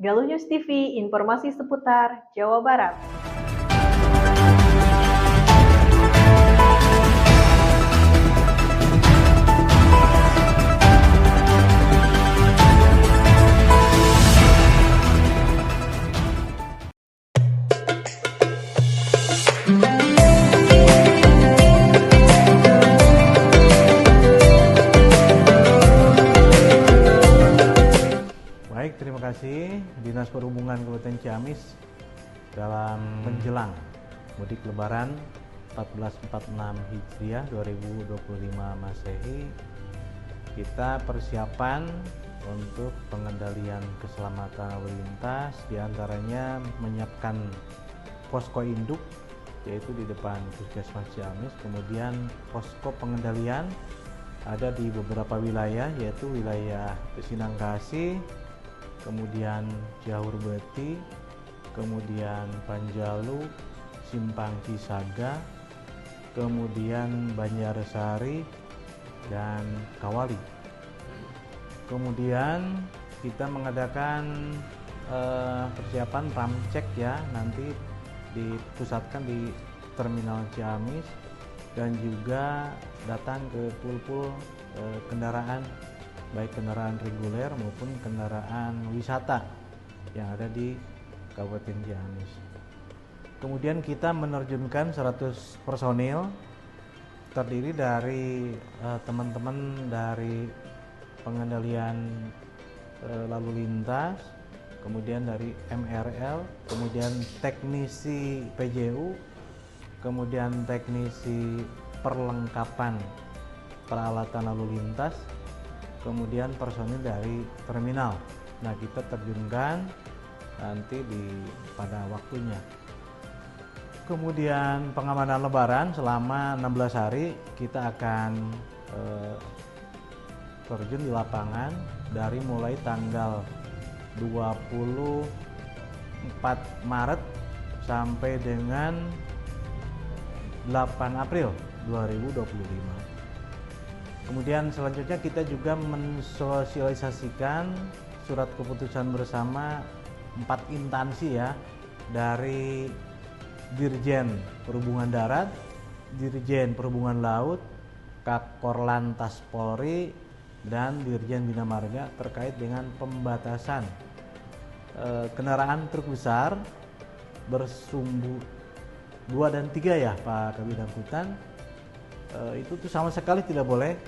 Galuh News TV, informasi seputar Jawa Barat. Baik, terima kasih Dinas Perhubungan Kabupaten Ciamis dalam menjelang mudik Lebaran 1446 Hijriah 2025 Masehi. Kita persiapan untuk pengendalian keselamatan lalu lintas, diantaranya menyiapkan posko induk yaitu di depan Puskesmas Ciamis, kemudian posko pengendalian ada di beberapa wilayah yaitu wilayah Pesinangkasih, kemudian Ciaurbeti, kemudian Panjalu, Simpang Cisaga, kemudian Banjarsari dan Kawali. Kemudian kita mengadakan persiapan ramcek ya, nanti dipusatkan di Terminal Ciamis dan juga datang ke pool-pool kendaraan, baik kendaraan reguler maupun kendaraan wisata yang ada di Kabupaten Ciamis. Kemudian kita menerjunkan 100 personil terdiri dari teman-teman dari pengendalian lalu lintas, kemudian dari MRL, kemudian teknisi PJU, kemudian teknisi perlengkapan peralatan lalu lintas, kemudian personil dari terminal. Nah, kita terjunkan nanti pada waktunya. Kemudian pengamanan Lebaran selama 16 hari kita akan terjun di lapangan dari mulai tanggal 24 Maret sampai dengan 8 April 2025. Kemudian selanjutnya kita juga mensosialisasikan surat keputusan bersama 4 instansi ya, dari Dirjen Perhubungan Darat, Dirjen Perhubungan Laut, Kakor Polri, dan Dirjen Bina Marga terkait dengan pembatasan kendaraan truk besar bersumbu 2 dan 3 ya Pak Kabid Angkutan. Itu tuh sama sekali tidak boleh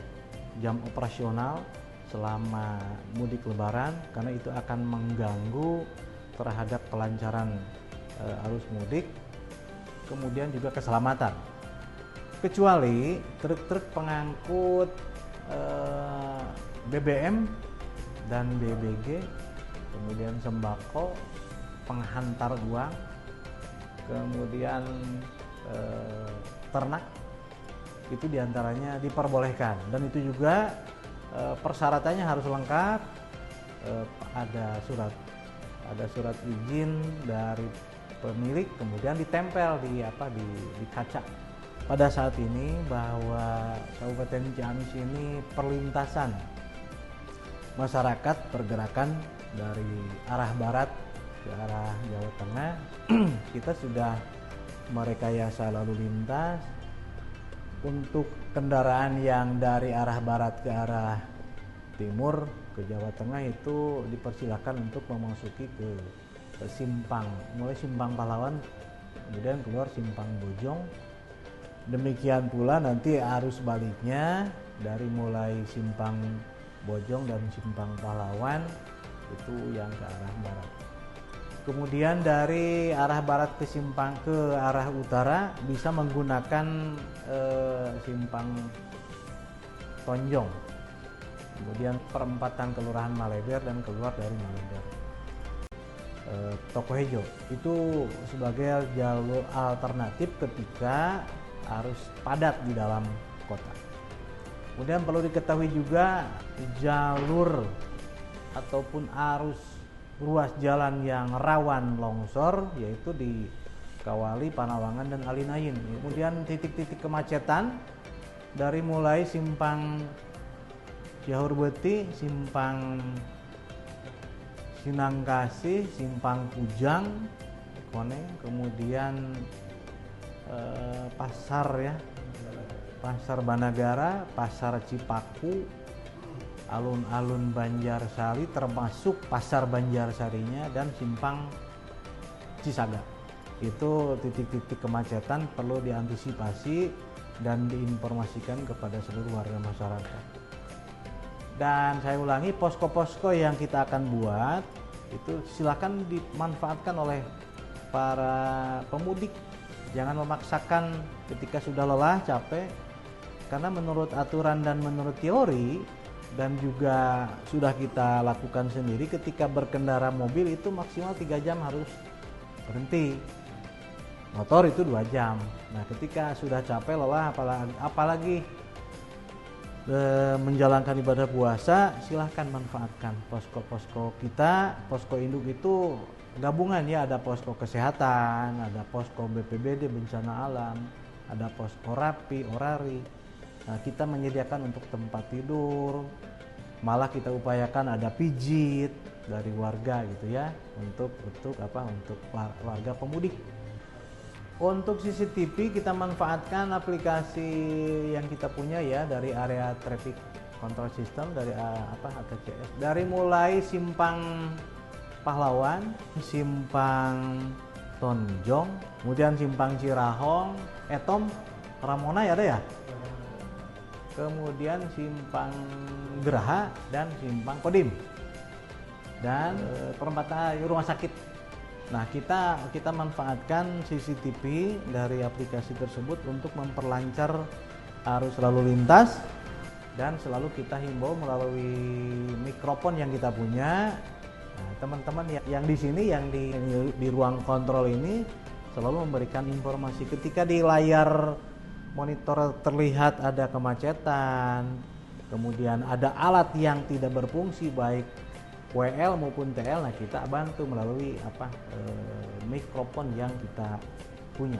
jam operasional selama mudik Lebaran karena itu akan mengganggu terhadap kelancaran arus mudik, kemudian juga keselamatan. Kecuali truk-truk pengangkut BBM dan BBG, kemudian sembako, penghantar uang, kemudian ternak, itu diantaranya diperbolehkan, dan itu juga persyaratannya harus lengkap, ada surat izin dari pemilik, kemudian ditempel di kaca. Pada saat ini bahwa Kabupaten Ciamis ini perlintasan masyarakat pergerakan dari arah barat ke arah Jawa Tengah. Kita sudah merekayasa lalu lintas. Untuk kendaraan yang dari arah barat ke arah timur ke Jawa Tengah itu dipersilakan untuk memasuki ke simpang, mulai simpang Pahlawan kemudian keluar simpang Bojong. Demikian pula nanti arus baliknya dari mulai simpang Bojong dan simpang Pahlawan itu yang ke arah barat. Kemudian dari arah barat ke arah utara bisa menggunakan simpang Tonjong, kemudian perempatan Kelurahan Maleber dan keluar dari Maleber. Tokohejo itu sebagai jalur alternatif ketika arus padat di dalam kota. Kemudian perlu diketahui juga jalur ataupun arus ruas jalan yang rawan longsor yaitu di Kawali, Panawangan, dan Alinayin. Kemudian titik-titik kemacetan dari mulai simpang Ciaurbeti, simpang Sinangkasih, Simpang Kujang, Koneng, kemudian pasar ya, Pasar Banagara, Pasar Cipaku, alun-alun Banjarsari termasuk Pasar Banjarsarinya, dan Simpang Cisaga. Itu titik-titik kemacetan perlu diantisipasi dan diinformasikan kepada seluruh warga masyarakat. Dan saya ulangi, posko-posko yang kita akan buat itu silakan dimanfaatkan oleh para pemudik. Jangan memaksakan ketika sudah lelah, capek, karena menurut aturan dan menurut teori dan juga sudah kita lakukan sendiri, ketika berkendara mobil itu maksimal 3 jam harus berhenti. Motor itu 2 jam. Nah, ketika sudah capek, lelah, apalagi menjalankan ibadah puasa, silahkan manfaatkan posko-posko kita. Posko induk itu gabungan ya, ada posko kesehatan, ada posko BPBD bencana alam, ada posko rapi, orari. Nah, kita menyediakan untuk tempat tidur, malah kita upayakan ada pijit dari warga gitu ya, untuk warga pemudik. Untuk CCTV kita manfaatkan aplikasi yang kita punya ya, dari area traffic control system, dari ATCS. Dari mulai Simpang Pahlawan, Simpang Tonjong, kemudian Simpang Cirahong, Etom, Ramona ya ada ya? Kemudian Simpang Geraha dan Simpang Kodim. Dan perempatan rumah sakit. Nah, kita manfaatkan CCTV dari aplikasi tersebut untuk memperlancar arus lalu lintas, dan selalu kita himbau melalui mikrofon yang kita punya. Nah, teman-teman yang di sini, yang di ruang kontrol ini selalu memberikan informasi ketika di layar monitor terlihat ada kemacetan, kemudian ada alat yang tidak berfungsi baik WL maupun TL. Nah, kita bantu melalui mikrofon yang kita punya.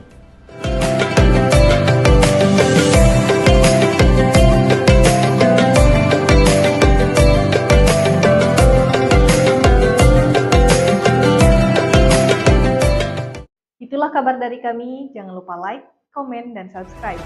Itulah kabar dari kami. Jangan lupa like, komen, dan subscribe.